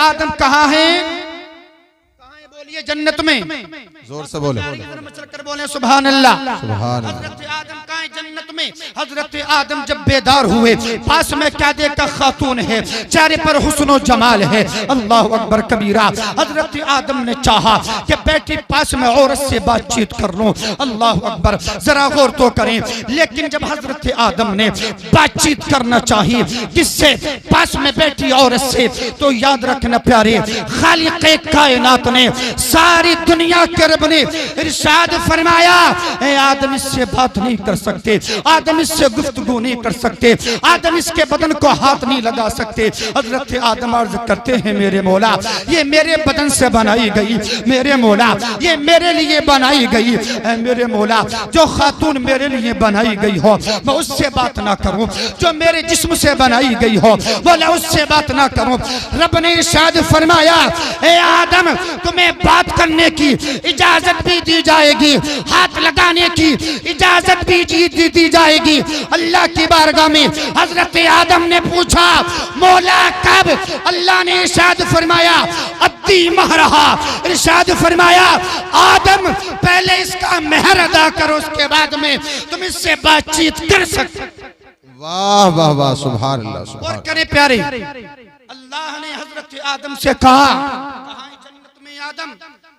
आदम कहाँ हैं? बोलिए जन्नत में, जोर से बोले, चलकर बोले सुभान अल्लाह। सुभान अल्लाह। हजरत आदम कहाँ हैं? जन्नत में। हजरत आदम जब बेदार हुए, पास में क्या देखा? खातून है, चेहरे पर हुस्न जमाल है। अल्लाह अकबर कबीरा। हजरत आदम ने चाहा कि बेटी पास में औरत से बातचीत कर लूं। अल्लाह अकबर, जरा गौर तो करें। लेकिन जब हजरत आदम ने बातचीत करना चाहिए किससे? पास में बैठी औरत से, तो याद रखना प्यारे, खालिक कायनात ने, सारी दुनिया के रब ने इरशाद फरमाया, आदम इससे बात नहीं कर सकते, आदम इससे गुफ्तगू नहीं कर सकते, आदम इसके बदन को हाथ नहीं लगा सकते। हजरत आदम अर्ज करते हैं, मेरे मौला ये मेरे बदन से बनाई गई, मेरे मौला ये मेरे लिए बनाई गई, मेरे मौला जो खातून मेरे लिए बनाई गई हो मैं उससे बात ना करूं, जो मेरे जिस्म से बनाई गई हो मौला उससे बात ना करूं। रब ने इरशाद फरमाया, ए आदम तुम्हें बात करने की इजाजत भी दी जाएगी, हाथ लगाने की इजाजत भी दी जाएगी। अल्लाह की बारगाह में हजरत आदम ने पूछा, मौला कब? अल्लाह ने इरशाद फरमाया, अद्दी महरहा। इरशाद फरमाया, आदम पहले इसका मेहर अदा करो, उसके बाद में तुम इससे बातचीत कर सकते। वाह वाह वाह, सुभान अल्लाह। और करें प्यारे, अल्लाह ने हजरत आदम से कहा, जन्नत में आदम,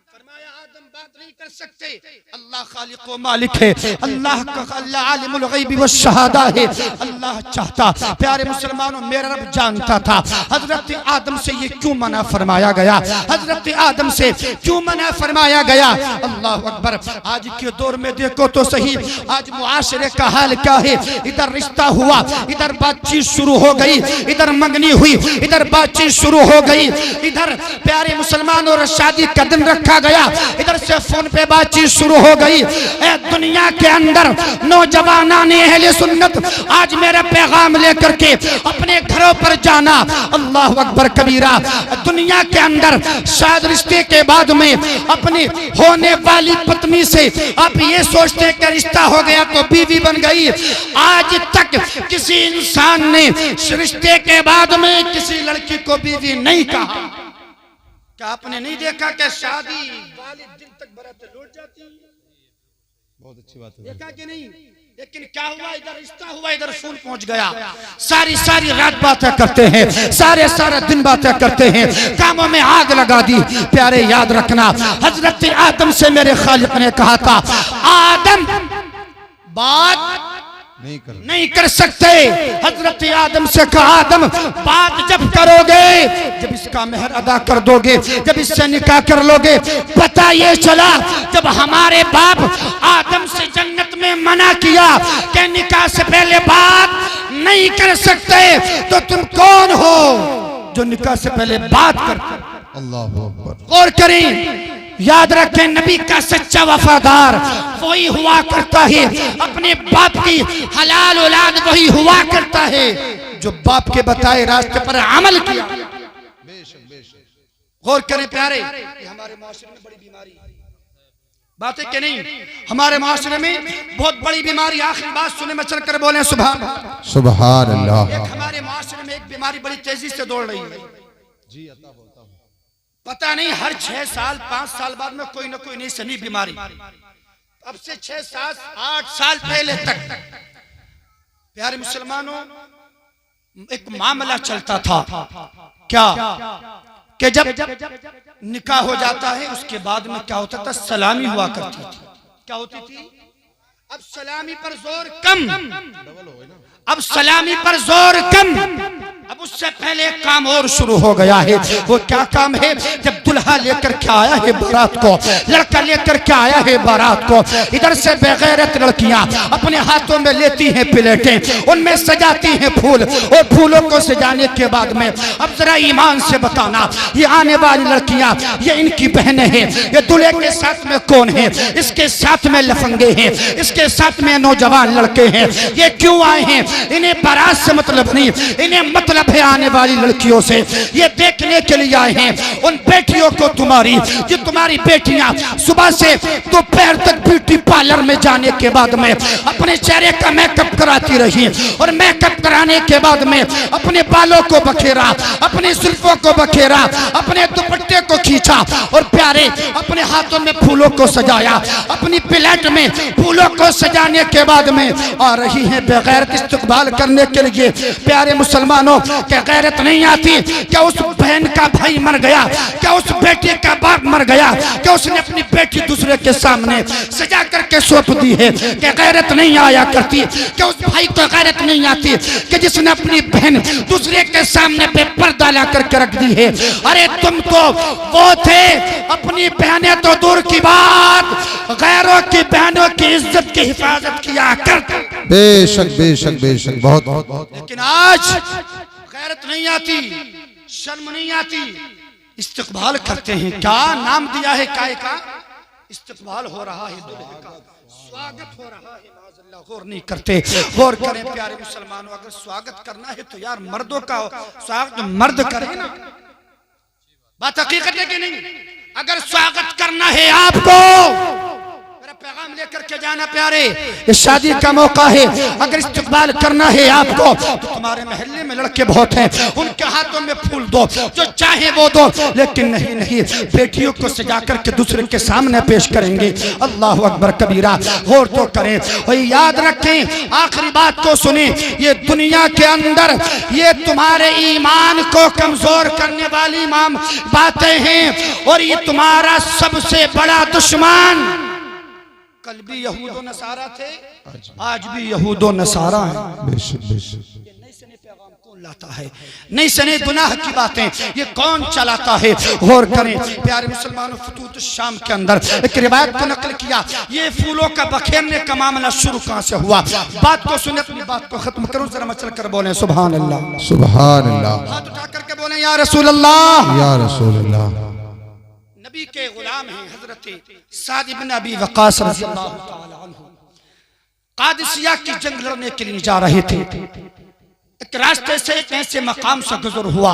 फरमाया आदम बात नहीं कर सकते, अल्लाह खालिक व मालिक है, अल्लाह का, अल्लाह आलिमुल गैबी व शहादा है। अल्लाह चाहता, प्यारे मुसलमानों मेरा रब जानता था हजरत आदम से ये क्यों मना फरमाया गया, हजरत आदम से क्यों मना फरमाया गया। अल्लाह अकबर। आज के दौर में देखो तो सही, आज मुआशरे का हाल क्या है। इधर रिश्ता हुआ, इधर बातचीत शुरू हो गई, इधर मंगनी हुई, इधर बातचीत शुरू हो गई, इधर प्यारे मुसलमानों और शादी का दिन रखा गया, इधर से फोन पे बातचीत शुरू हो गई। दुनिया के अंदर नौजवाना ने अहले सुन्नत आज मेरा पैगाम लेकर के अपने घरों पर जाना। अल्लाह अकबर कबीरा। दुनिया के अंदर शायद रिश्ते के बाद में अपनी होने वाली पत्नी से आप ये सोचते कि रिश्ता हो गया तो बीवी बन गई। आज तक किसी इंसान ने रिश्ते के बाद में किसी लड़की को बीवी नहीं कहा। क्या आपने नहीं देखा कि शादी वाले दिन तक बारात लौट जाती है? बहुत अच्छी बात है। देखा कि नहीं? लेकिन क्या हुआ, इधर रिश्ता हुआ, इधर फोन पहुंच गया। सारी सारी रात बातें करते हैं, सारा दिन बातें करते हैं, कामों में आग लगा दी। प्यारे याद रखना, हजरत आदम से मेरे खालिक ने कहा था, आदम बात नहीं कर सकते। हजरत आदम से कहा, आदम बात जब करोगे, जब इसका मेहर अदा कर दोगे, जब इससे निकाह कर लोगे। पता ये चला जब हमारे बाप आदम से जन्नत में मना किया कि निकाह से पहले बात नहीं कर सकते, तो तुम कौन हो जो निकाह से पहले बात करते? अल्लाह अकबर। गौर करें, याद रखें, नबी का सच्चा वफादार वही हुआ करता है, अपने बाप की हलाल औलाद वही हुआ करता है जो बाप के बताए रास्ते पर अमल किया। गौर करें प्यारे, ये हमारे माशरे में बड़ी बीमारी है। बात है कि नहीं? हमारे माशरे में बहुत बड़ी बीमारी। आखिरी बात सुने में चलकर बोले सुभान सुभान अल्लाह। एक हमारे माशरे में एक बीमारी बड़ी तेजी से दौड़ रही है जी, अता बोलता हूं। पता नहीं हर 6 साल 5 साल बाद में कोई ना कोई नई सनी बीमारी। अब से 6 7 8 साल पहले तक प्यारे मुसलमानों एक मामला चलता था। क्या कि जब निकाह हो जाता है उसके बाद में क्या होता था, सलामी हुआ करती थी। क्या होती थी? अब सलामी पर जोर कम, अब सलामी पर जोर कम। अब उससे पहले एक काम और शुरू हो गया है। वो क्या काम है? जब दुल्हा लेकर के आया है बारात को, लड़का लेकर के आया है बारात को, इधर से बेगैरत लड़कियां अपने हाथों में लेती हैं प्लेटें, उनमें सजाती हैं फूल, और फूलों को सजाने के बाद में अब जरा ईमान से बताना, ये आने वाली लड़कियां ये इनकी बहनें हैं, ये दूल्हे के साथ में कौन है? इसके साथ में लफंगे हैं, इसके साथ में नौजवान लड़के हैं। ये क्यों आए हैं? इन्हें बारात से मतलब नहीं, इन्हें मतलब है आने वाली लड़कियों से। ये देखने के लिए आए हैं, उन बेटियों बेटियों को तुम्हारी, ये तुम्हारी बेटियां सुबह से दोपहर तक ब्यूटी पार्लर में जाने के बाद में अपने चेहरे का मेकअप कराती रही, और मेकअप कराने के बाद में अपने बालों को बखेरा, अपने जुल्फों को बखेरा, अपने दुपट्टे को खींचा और प्यारे अपने हाथों में फूलों को सजाया, अपनी प्लेट में फूलों को सजाने के बाद में आ रही है बेगैरत इस्तकबाल करने के लिए। प्यारे मुसलमानों, क्या गैरत नहीं आती? क्या उस बहन का भाई मर गया? क्या उस बेटे का बाप मर गया? क्या उसने अपनी बेटी दूसरे के सामने सजा करके सौंप दी है? क्या गैरत नहीं आया करती? क्या उस भाई को गैरत नहीं आती कि जिसने अपनी बहन दूसरे के सामने पे पर्दा ला करके रख दी है? अरे तुम तो वो थे, अपनी बहनें तो दूर की बात, गैरों की बहनों की इज्जत की हिफाजत किया करते। बेशक बेशक बेशक, बहुत बहुत। लेकिन आज गैरत नहीं आती, शर्म नहीं आती, इस्तकबाल करते हैं। क्या नाम दिया है? काय का इस्तकबाल हो रहा है, दूल्हे का स्वागत हो रहा है। माज़अल्लाह, गौर नहीं करते। गौर करें प्यारे मुसलमानों, अगर स्वागत करना है तो यार मर्दों का स्वागत मर्द करे ना, बात हकीकत है कि नहीं? अगर स्वागत करना है आपको, मेरा पैगाम लेकर के जाना प्यारे, ये शादी का मौका है। अगर इस्तकबाल करना है आपको तो तुम्हारे मोहल्ले में लड़के बहुत हैं, उनके हाथों में फूल दो, जो चाहे वो दो, लेकिन नहीं नहीं, बेटियों को सजा करके दूसरे के सामने पेश करेंगे। अल्लाह अकबर कबीरा। गौर तो करें और याद रखें, आखिरी बात को सुने, ये दुनिया के अंदर ये तुम्हारे ईमान को कमजोर करने वाली बातें हैं, और ये तुम्हारा सबसे बड़ा दुश्मन कल भी यहूदो नसारा थे, आज भी यहूदो नसारा हैं। बेशक बेशक। ये नई सने पैगाम कौन लाता है? नई सने गुनाह की बातें ये कौन चलाता है? गौर करें प्यारे मुसलमानों, फतूत शाम के अंदर एक रिवायत को नकल किया। ये फूलों का बखेरने का मामला शुरू कहां से हुआ? बात को सुने, अपनी बात को खत्म करूं, जरा मचल कर बोले सुभान अल्लाह, सुभान अल्लाह। हाथ उठा करके बोले या रसूल अल्लाह, या रसूल अल्लाह। नबी के गुलाम हैं हजरत साद इब्न अबी वक्कास रज़ियल्लाहु ताला अन्हु, कादिसिया की जंग लड़ने के लिए जा रहे थे। एक रास्ते से एक ऐसे मकाम से गुजर हुआ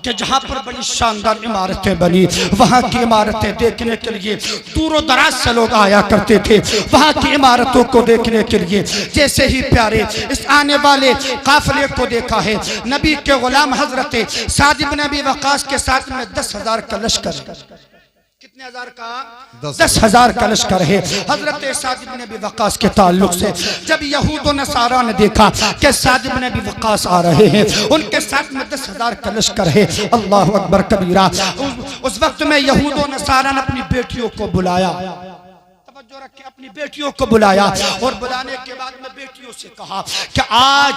कि जहां पर बड़ी शानदार इमारतें बनी। वहां की इमारतें देखने के लिए दूरों दराज से लोग आया करते थे, वहां की इमारतों को देखने के लिए। जैसे ही प्यारे इस आने वाले काफिले को देखा है, नबी के गुलाम हजरत साद इब्न अबी वक्कास के साथ में 10,000 का लश्कर, कितने हजार का? 10,000 का लश्कर है। हजरत साद इब्न अबी वक्कास के ताल्लुक से जब यहूद और नसारा ने देखा कि साद इब्न अबी वक्कास आ रहे हैं, उनके साथ में 10,000 का लश्कर है, अल्लाह अकबर कबीरा। उस वक्त में यहूद और नसारा ने अपनी बेटियों को बुलाया, तवज्जो रखें, अपनी बेटियों को बुलाया, और बुलाने के बाद में बेटियों से कहा कि आज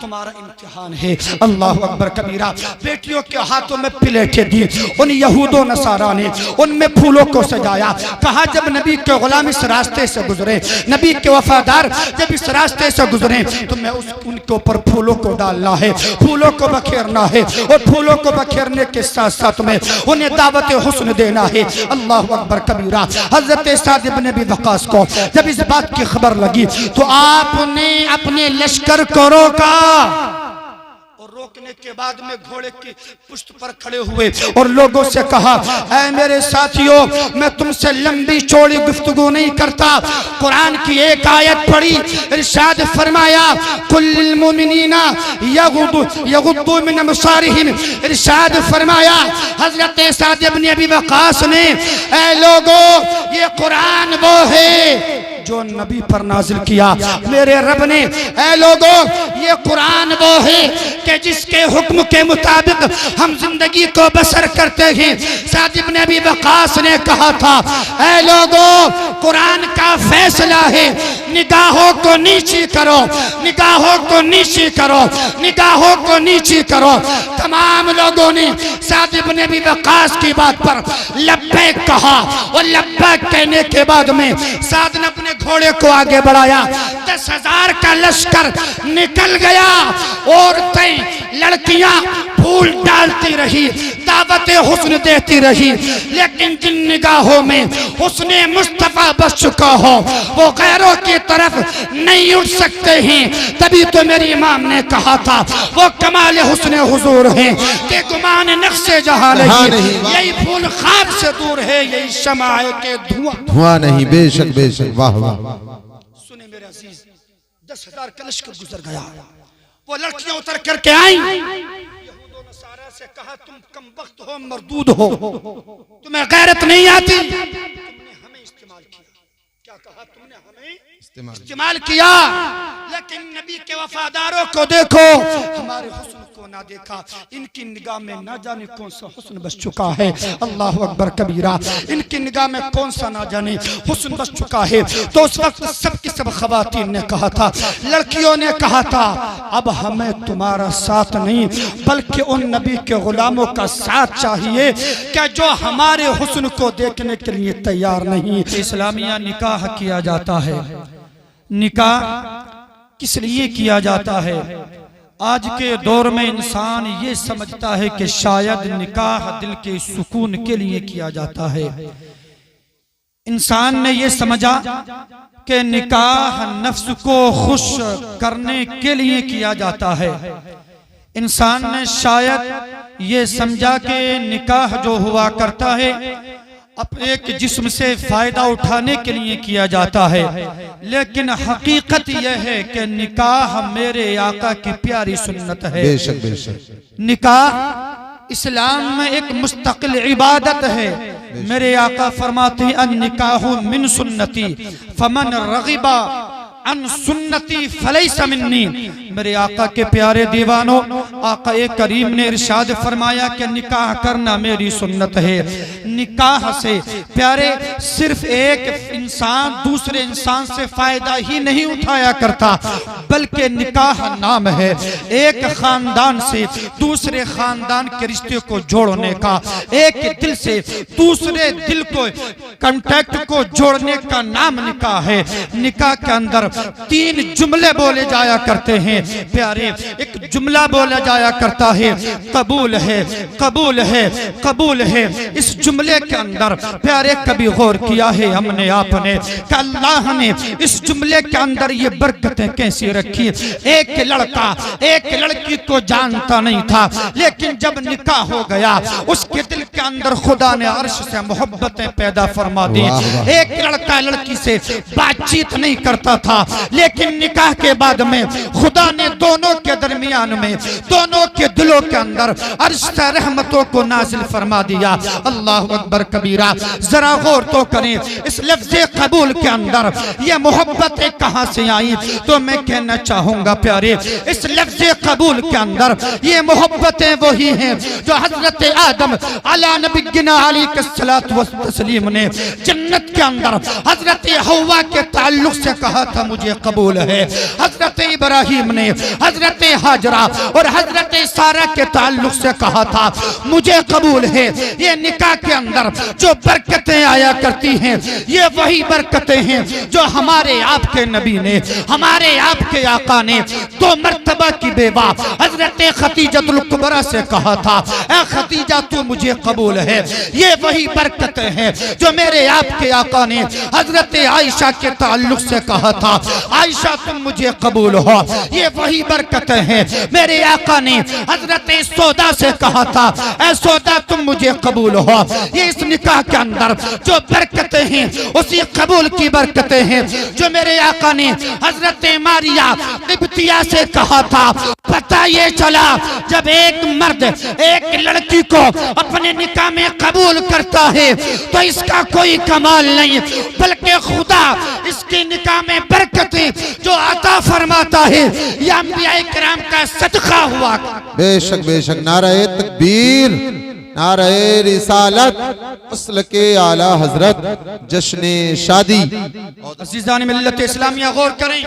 तुम्हारा इम्तिहान है। अल्लाह अकबर कबीरा। बेटियों के हाथों में प्लेटें दी, उन यहूदों नसारा ने उनमें फूलों को सजाया। कहा जब नबी के गुलाम इस रास्ते से गुजरे, नबी के वफादार जब इस रास्ते से गुजरे, तो मैं उनके ऊपर फूलों को डालना है, फूलों को बखेरना है, और फूलों को बखेरने के साथ साथ में उन्हें दावत हुस्न देना है। अल्लाह अकबर कबीरा। हजरत साद इब्न अबी वक्कास को जब इस बात की खबर लगी तो आपने अपने लश्कर को रोका, और रोकने के बाद में घोड़े की पुष्ट पर खड़े हुए और लोगों से कहा, ऐ मेरे साथियों, मैं तुमसे लंबी चौड़ी गुफ्तगू नहीं करता। कुरान की एक आयत पढ़ी, इरशाद फरमाया कुल्लिल मुमिनीना यगुद्दू मिन अबसारिहिम। इरशाद फरमाया हजरत साद इब्न अबी वक्कास ने, ऐ लोगों, ये कुरान वो है जो नबी पर नाजिल किया मेरे रब ने। ऐ लोगों, ये कुरान वो है कि जिसके हुक्म के मुताबिक हम जिंदगी को बसर करते हैं। साद इब्न अबी वक्कास ने कहा था, ऐ लोगों, कुरान का फैसला है, निगाहों को नीची करो, निगाहों को नीची करो, निगाहों को नीची करो। तमाम लोगों ने साद इब्न अबी वक्कास की बात पर लब्बैक कहा, और लब्बैक कहने के बाद में साद ने अपने घोड़े को आगे बढ़ाया। 10,000 का लश्कर निकल गया। औरतें लड़कियां फूल डालती रही, दावत हुस्न देती रही, लेकिन जिन निगाहों में हुस्ने मुस्तफा बस चुका हो वो गैरों की तरफ नहीं उठ सकते हैं। तभी तो मेरी इमाम ने कहा था वो कमाल हुस्ने हुजूर हैं कि गुमान नक्शे जहां नहीं, यही फूल खार से दूर है, यही शमाए के धुआं नहीं। बेशक बेशक, वाह वाह। सुने मेरे अजीज, 10,000 का लश्कर गुजर गया। वो लड़कियां उतर करके आई, यहूद नसारा से कहा तुम कमबख्त हो, मरदूद हो, तुम्हें गैरत नहीं आती, तुमने हमें इस्तेमाल किया। क्या कहा तुमने? हमें इस्तेमाल किया। लेकिन नबी के वफादारों को देखो, हमारे हुस्न को ना देखा, इनकी निगाह में ना जाने कौन सा हुस्न बस चुका है। अल्लाह अकबर कबीरा। इनकी निगाह में कौन सा ना जाने हुस्न बस चुका है। तो उस वक्त सब की सब खवातीन ने कहा था, लड़कियों ने कहा था, अब हमें तुम्हारा साथ नहीं बल्कि उन नबी के गुलामों का साथ चाहिए क्या जो हमारे हुस्न को देखने के लिए तैयार नहीं। इस्लामिया निकाह किया जाता है। निकाह किस लिए किया जाता है? आज के दौर में इंसान ये समझता है कि शायद निकाह दिल के सुकून के लिए किया जाता है। इंसान ने ये समझा कि निकाह नफ्स को खुश करने के लिए किया जाता है। इंसान ने शायद ये समझा कि निकाह जो हुआ करता है अपने एक जिस्म से फायदा उठाने के लिए किया जाता है, लेकिन हकीकत यह है कि निकाह मेरे आका की प्यारी सुन्नत है। बेशक बेशक। निकाह इस्लाम में एक मुस्तकिल इबादत है। मेरे आका फरमाते हैं अन निकाहु मिन सुन्नती फमन रगिबा अन सुन्नती फलैसा मिन्नी। मेरे आका के प्यारे दीवानों, आका करीम ने इरशाद फरमाया कि निकाह करना मेरी सुन्नत है। निकाह से प्यारे सिर्फ एक इंसान दूसरे इंसान से फायदा ही नहीं उठाया करता, बल्कि निकाह नाम है एक खानदान से दूसरे खानदान के रिश्ते को जोड़ने का, एक दिल से दूसरे दिल को कांटेक्ट को जोड़ने का नाम निकाह है। निकाह के अंदर 3 जुमले बोले जाया करते हैं प्यारे। एक जुमला बोला जाया करता है कबूल है, कबूल है, कबूल है। इस जुमले के अंदर प्यारे कभी गौर किया है हमने आपने कि अल्लाह ने इस जुमले के अंदर ये बरकतें कैसी रखी। एक लड़का एक लड़की को जानता नहीं था, लेकिन जब निकाह हो गया उसके दिल के अंदर खुदा ने अर्श से मोहब्बतें पैदा फरमा दी। एक लड़का लड़की से बातचीत नहीं करता था, लेकिन निकाह के बाद में खुदा ने दोनों के दरमियान में दोनों के दिलों के अंदर अर्श से रहमतों को नाजिल फरमा दिया। अल्लाह अकबर कबीरा। जरा गौर तो करें इस लफ्ज़ कबूल के अंदर ये मोहब्बतें कहां से आई। तो मैं कहना चाहूंगा प्यारे, इस लफ्ज़ कबूल के अंदर ये मोहब्बतें वही हैं जो हजरत आदम अला नबीना अलैहिस्सलातु वस्सलाम ने जन्नत के अंदर हजरत हव्वा के ताल्लुक से कहा था मुझे कबूल है। हजरत इब्राहिम ने हजरत हाजरा और हजरत सारा के ताल्लुक से कहा था मुझे कबूल है। ये निकाह के अंदर जो बरकतें आया करती हैं ये वही बरकतें हैं जो हमारे आपके नबी ने हमारे आपके आका ने 2 मर्तबा की बेवा हजरत खतीजतुल कुबरा से कहा था ऐ खतीजा तू मुझे कबूल है। ये वही बरकतें हैं जो मेरे आपके आका ने हजरत आयशा के ताल्लुक से कहा था आयशा तुम मुझे कबूल हो। ये वही बरकतें हैं मेरे आका ने हजरत सौदा से कहा था ऐ सौदा तुम मुझे कबूल हो। ये इस निकाह के अंदर जो बरकतें हैं उसी कबूल की बरकतें हैं जो मेरे आका ने हजरत मारिया तिब्तिया से कहा था। पता ये चला जब एक मर्द एक लड़की को अपने निकाह में कबूल करता है तो इसका कोई कमाल नहीं, बल्कि खुदा इसके निकाह में बरकतें जो अता फरमाता है यह अंबिया किराम का सदका हुआ। बेशक बेशक। नारे तकबीर, नारे रिसालत, असल के आला हजरत, जश्ने शादी। अज़ीज़ान मिल्लत इस्लामिया गौर करें,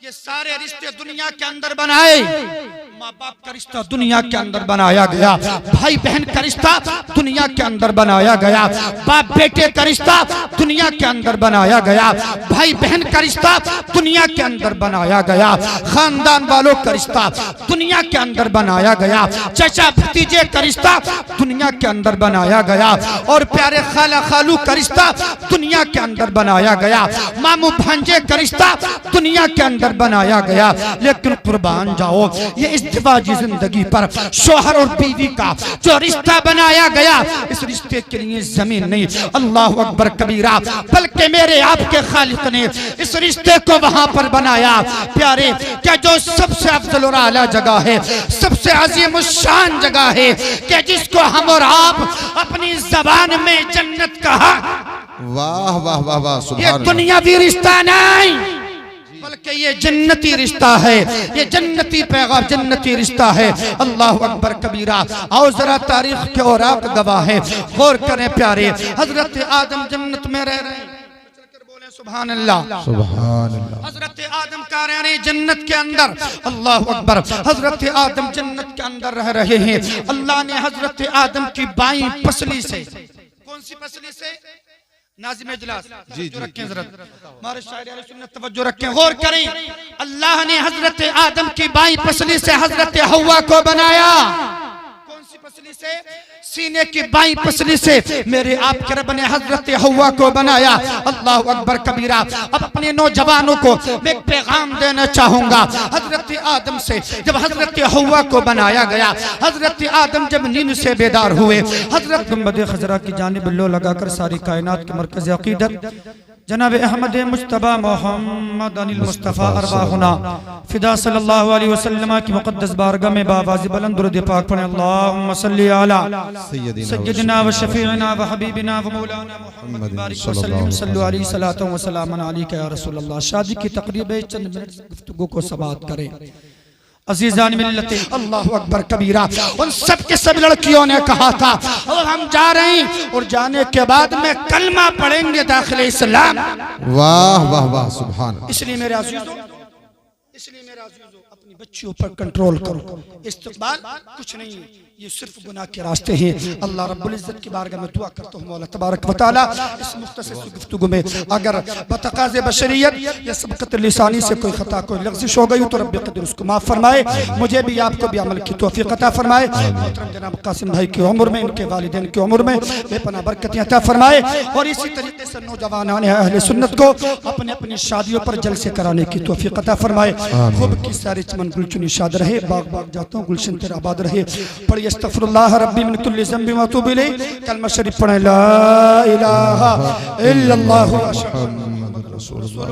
ये सारे रिश्ते दुनिया के अंदर बनाए माँ बाप का रिश्ता दुनिया के अंदर बनाया गया, भाई बहन का रिश्ता दुनिया के अंदर बनाया गया, बाप बेटे का रिश्ता दुनिया के अंदर बनाया गया, भाई बहन का रिश्ता दुनिया के अंदर बनाया गया, खानदान वालों का रिश्ता दुनिया के अंदर बनाया गया, चाचा भतीजे का रिश्ता दुनिया के अंदर बनाया गया, और प्यारे खाला खालू का रिश्ता दुनिया के अंदर बनाया गया, मामू भांजे का रिश्ता दुनिया के अंदर बनाया गया। लेकिन कुर्बान जाओ, ये इज़्दिवाजी जिंदगी पर शोहर और बीवी का जो रिश्ता बनाया गया, इस रिश्ते के लिए जमीन नहीं, अल्लाह अकबर कबीरा, बल्कि मेरे आपके खालिक ने इस रिश्ते को वहां पर बनाया प्यारे, क्या जो सबसे अफजल और आला जगह है, सबसे अजीम शान जगह है, कि जिसको हम और आप अपनी जबान में जन्नत कहा। वाह वाह वाह वाह, ये सुभान अल्लाह। दुनियावी रिश्ता नहीं, बल्कि ये जन्नती रिश्ता है, ये जन्नती पैगाम, जन्नती रिश्ता है। अल्लाह अकबर कबीरा। आओ जरा तारीख के और आप गवाह हैं, गौर करें प्यारे, हजरत आदम जन्नत में रह रहे हैं, बोले सुभान अल्लाह, सुभान अल्लाह। हजरत आदम का रह रहे जन्नत के अंदर, अल्लाह अकबर, हजरत आदम जन्नत के अंदर रह रहे हैं। अल्लाह ने हजरत आदम की बाईं पसली से, कौन सी पसली से? नाज़िम इजलास जी रखें जरा, हमारे शायर अहले सुन्नत तवज्जो रखें, गौर करें। अल्लाह ने हजरत आदम की बाईं पसली से हजरत हव्वा को बनाया। कौन सी पसली से? सीने की बाईं पसली से मेरे आपके रब ने हजरत हव्वा को बनाया। अल्लाह अकबर कबीरा। अब अपने नौजवानों को मैं एक पैगाम देना चाहूंगा। हजरत आदम से जब हजरत हव्वा को बनाया गया, हजरत आदम जब नींद से बेदार हुए, हजरत गुंबद खजरा की जानिब लो लगाकर सारी कायनात के मरकज़ अक़ीदत जनाब अहमद मुज्तबा मोहम्मद अनिल मुस्तफ़ा अरवाहुना फिदा सल्लल्लाहु अलैहि वसल्लम की मुक़द्दस बारगाह में बावाज़ बुलंद दुरूद पाक पढ़ें। अल्लाहुम्मा सल्लि अला सय्यदिना व शफ़ीअना व हबीबिना व मौलाना मुहम्मद बारिक व सल्लिम सल्लु अलैहि सलातो व सलामन अलैका या रसूल अल्लाह। शादी की तकरीब है, चंद मिनट गुफ्तगू को समाअत करें। अजीजान मिल्लत, अल्लाह अकबर कबीरा। उन सब के सब लड़कियों ने कहा था और हम जा रहे हैं, और जाने के बाद में कलमा पढ़ेंगे दाखिले इस्लाम। वाह वाह वाह, सुभान। इसलिए मेरे अजीजों, अपनी बच्चियों पर कंट्रोल करो। इस्तक़बाल कुछ नहीं है, ये सिर्फ गुनाह के रास्ते हैं। अल्लाह रब्बुल इज्जत की बारगाह में दुआ करता हूँ मौला तबारक व तआला इस मुख्तसर गुफ्तगू में अगर बतकाज़े बशरियत या सबक़त लिसानी से कोई खता कोई लग़ज़िश हो गई हो तो रब्बे क़दीर उसको माफ़ फरमाए, मुझे भी आपको भी अमल की तौफ़ीक़ अता फरमाए। मोहतरम जनाब कासिम भाई की उम्र में, इनके वालिदैन की उम्र में बेपनाह बरकतें अता फरमाए, और इसी तरीके से नौजवानान अहले सुन्नत को अपने अपनी शादियों पर जलसे कराने की तौफ़ीक़ अता फरमाए। खूब की सारी चमन गुलचुनी शाद रहे, बाग बाग जाता हूँ गुलशन तेरा आबाद रहे। पढ़िए अस्तग़फिरुल्लाह रब्बी मिन कुल्लि ज़ंबि व अतूबु इलैह। कलमा शरीफ पढ़ें, ला इलाहा इल्लल्लाहु मुहम्मदुर रसूलुल्लाह।